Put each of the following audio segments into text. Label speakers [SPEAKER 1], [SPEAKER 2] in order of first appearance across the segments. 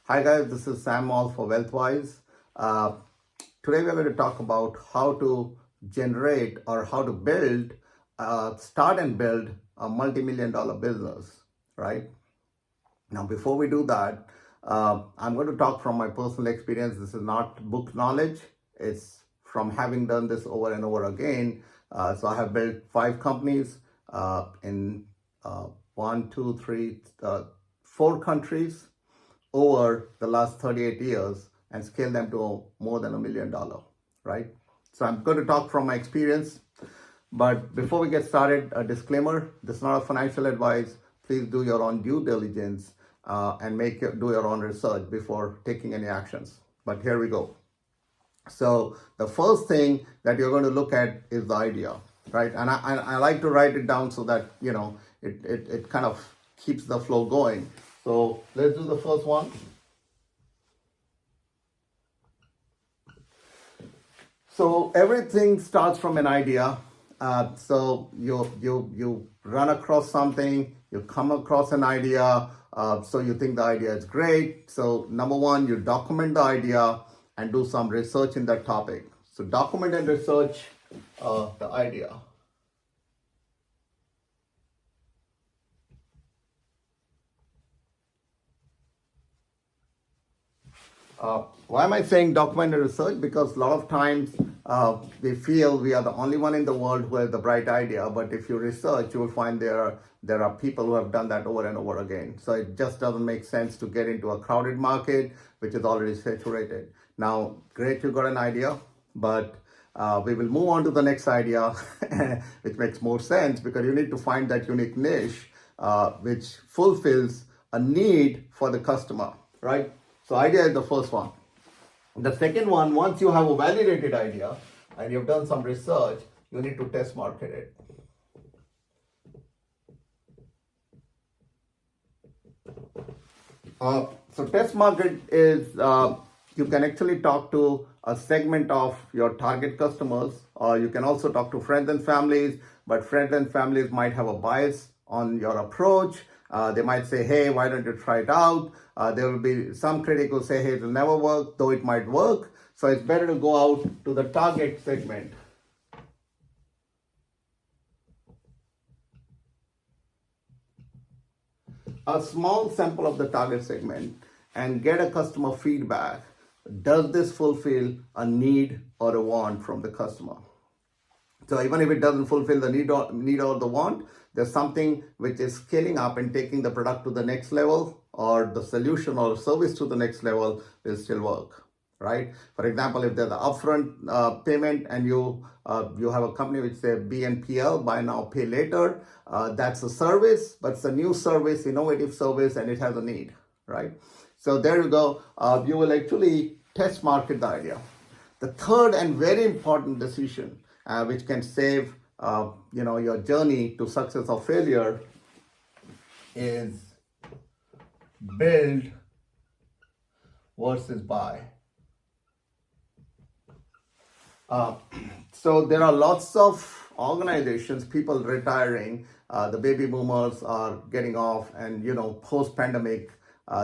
[SPEAKER 1] Hi guys, this is Sam Mall for Wealthwise. Uh, Today we're going to talk about how to generate or how to build, start and build a multi-million dollar business, right? Now, before we do that, I'm going to talk from my personal experience. This is not book knowledge. It's from having done this over and over again. So I have built 5 companies in one, two, three, 4 countries over the last 38 years and scale them to more than $1 million, right? So I'm going to talk from my experience. But before we get started, a disclaimer, this is not a financial advice. Please do your own due diligence and do your own research before taking any actions. But here we go. So the first thing that you're going to look at is the idea, right? And I like to write it down so that, it kind of keeps the flow going. So let's do the first one. So everything starts from an idea. So you run across something, you come across an idea, so you think the idea is great. So number one, you document the idea and do some research in that topic. So document and research the idea. Why am I saying document and research? Because a lot of times we feel we are the only one in the world who has the bright idea. But if you research, you will find there are people who have done that over and over again. So it just doesn't make sense to get into a crowded market, which is already saturated. Now, great, you got an idea, but we will move on to the next idea, which makes more sense because you need to find that unique niche which fulfills a need for the customer, right? So idea is the first one. The second one, once you have a validated idea and you've done some research, you need to test market it. So test market is, you can actually talk to a segment of your target customers, or you can also talk to friends and families, but friends and families might have a bias on your approach. They might say, hey, why don't you try it out? There will be some critics who say, hey, it will never work, though it might work. So it's better to go out to the target segment. A small sample of the target segment and get a customer feedback. Does this fulfill a need or a want from the customer? So even if it doesn't fulfill the need or the want, there's something which is scaling up and taking the product to the next level, or the solution or service to the next level will still work, right? For example, if there's an upfront payment and you have a company which says BNPL, buy now, pay later, that's a service, but it's a new service, innovative service, and it has a need, right? So there you go. You will actually test market the idea. The third and very important decision, which can save your journey to success or failure, is build versus buy. So there are lots of organizations, people retiring, the baby boomers are getting off, and post-pandemic,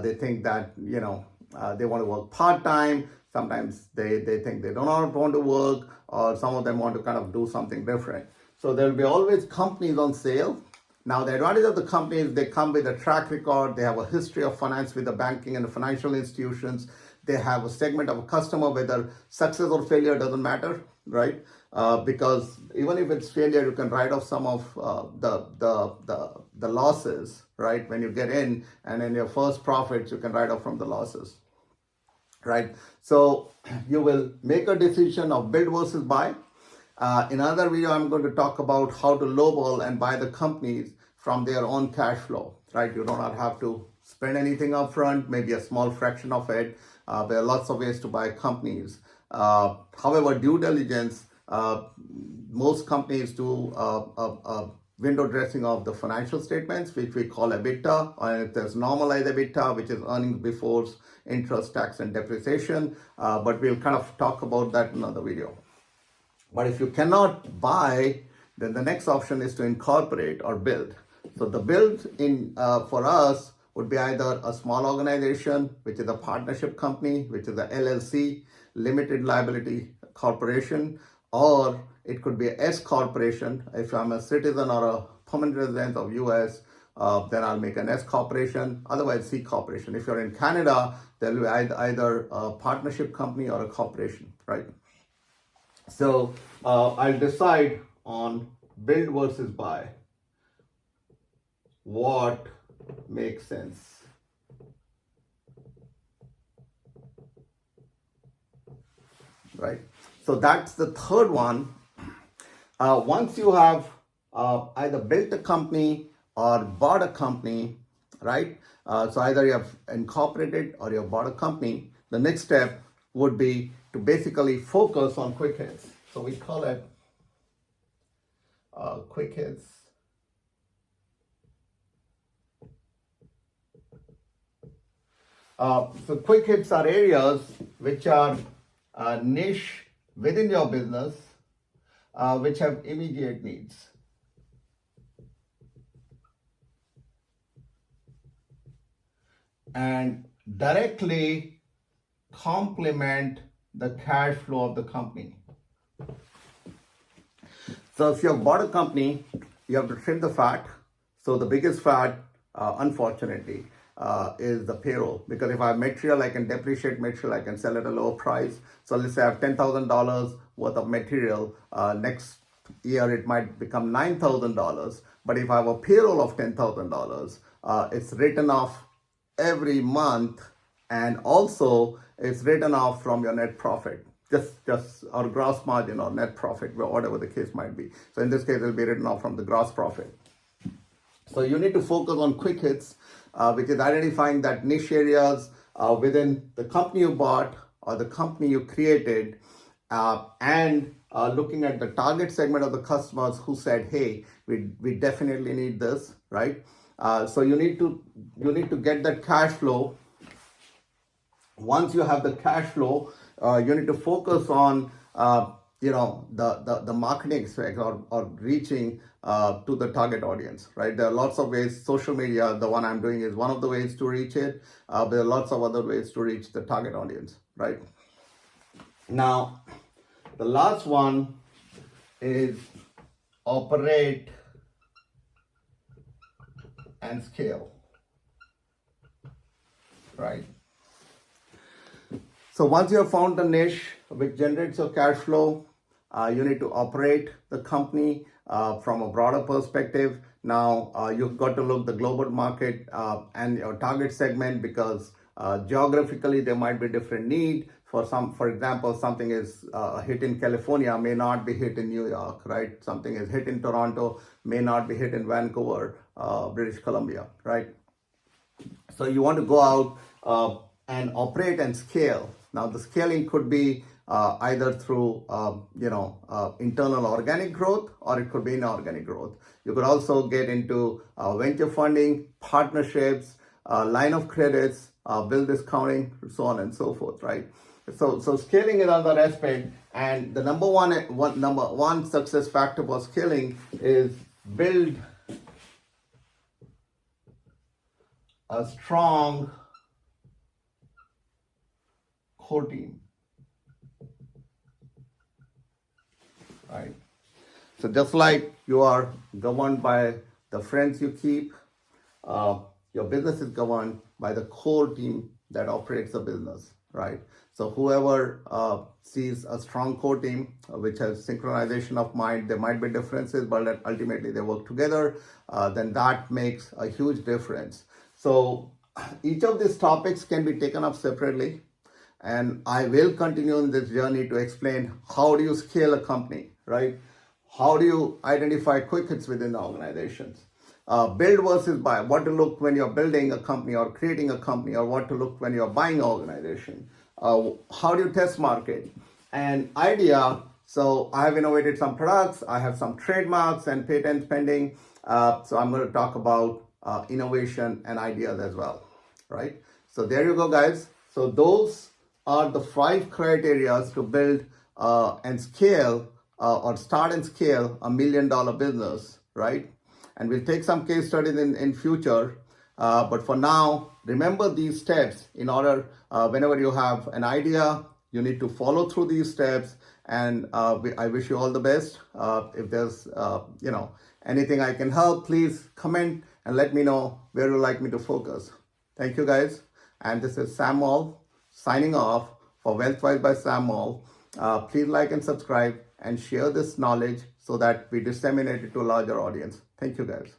[SPEAKER 1] they think that they want to work part-time. Sometimes they think they don't want to work, or some of them want to kind of do something different. So there will be always companies on sale. Now, the advantage of the companies, they come with a track record. They have a history of finance with the banking and the financial institutions. They have a segment of a customer, whether success or failure doesn't matter, right? Because even if it's failure, you can write off some of the losses, right? When you get in, and in your first profits, you can write off from the losses, right? So you will make a decision of build versus buy. In another video, I'm going to talk about how to lowball and buy the companies from their own cash flow, right? You do not have to spend anything upfront, maybe a small fraction of it. There are lots of ways to buy companies. However, due diligence, most companies do window dressing of the financial statements, which we call EBITDA, and if there's normalized EBITDA, which is earnings before interest, tax, and depreciation. But we'll kind of talk about that in another video. But if you cannot buy, then the next option is to incorporate or build. So the build in for us would be either a small organization, which is a partnership company, which is a LLC, limited liability corporation, or it could be a S corporation. If I'm a citizen or a permanent resident of US, then I'll make an S corporation, otherwise C corporation. If you're in Canada, there will be either a partnership company or a corporation, right? So I'll decide on build versus buy. What makes sense? Right? So that's the third one. Once you have either built a company or bought a company, right? So either you have incorporated or you have bought a company, the next step would be to basically focus on quick hits. So we call it quick hits. So quick hits are areas which are niche within your business, which have immediate needs. And directly complement the cash flow of the company. So if you have bought a company, you have to trim the fat. So the biggest fat, unfortunately, is the payroll. Because if I have material, I can depreciate material, I can sell at a lower price. So let's say I have $10,000 worth of material. Next year, it might become $9,000. But if I have a payroll of $10,000, it's written off every month, and also it's written off from your net profit, just or gross margin or net profit, whatever the case might be. So in this case, it'll be written off from the gross profit. So you need to focus on quick hits, which is identifying that niche areas within the company you bought or the company you created, and looking at the target segment of the customers who said, hey, we definitely need this, right? So you need to get that cash flow. Once you have the cash flow, you need to focus on the marketing aspect or reaching to the target audience, right? There are lots of ways. Social media, the one I'm doing, is one of the ways to reach it. There are lots of other ways to reach the target audience, right? Now, the last one is operate and scale, right? So once you have found the niche which generates your cash flow, you need to operate the company from a broader perspective. Now you've got to look the global market and your target segment, because geographically there might be different need. For example, something is hit in California may not be hit in New York, right? Something is hit in Toronto may not be hit in Vancouver, British Columbia, right? So you want to go out and operate and scale. Now the scaling could be either through internal organic growth, or it could be inorganic growth. You could also get into venture funding, partnerships, line of credits, bill discounting, so on and so forth, right? So scaling is another aspect, and the number one success factor for scaling is build a strong core team, right? So just like you are governed by the friends you keep, your business is governed by the core team that operates the business, right? So whoever sees a strong core team which has synchronization of mind, there might be differences, but ultimately they work together, then that makes a huge difference. So each of these topics can be taken up separately, and I will continue in this journey to explain how do you scale a company, right? How do you identify quick hits within the organizations? Build versus buy. What to look when you're building a company or creating a company, or what to look when you're buying an organization. How do you test market? And idea. So I have innovated some products. I have some trademarks and patents pending. So I'm going to talk about innovation and ideas as well, right? So there you go, guys. So those are the 5 criteria to build and scale or start and scale $1 million business, right? And we'll take some case studies in future. But for now, remember these steps in order, whenever you have an idea, you need to follow through these steps. And I wish you all the best. If there's, anything I can help, please comment and let me know where you'd like me to focus. Thank you, guys. And this is Sam Mall signing off for Wealthwise by Sam Mall. Please like and subscribe and share this knowledge so that we disseminate it to a larger audience. Thank you, guys.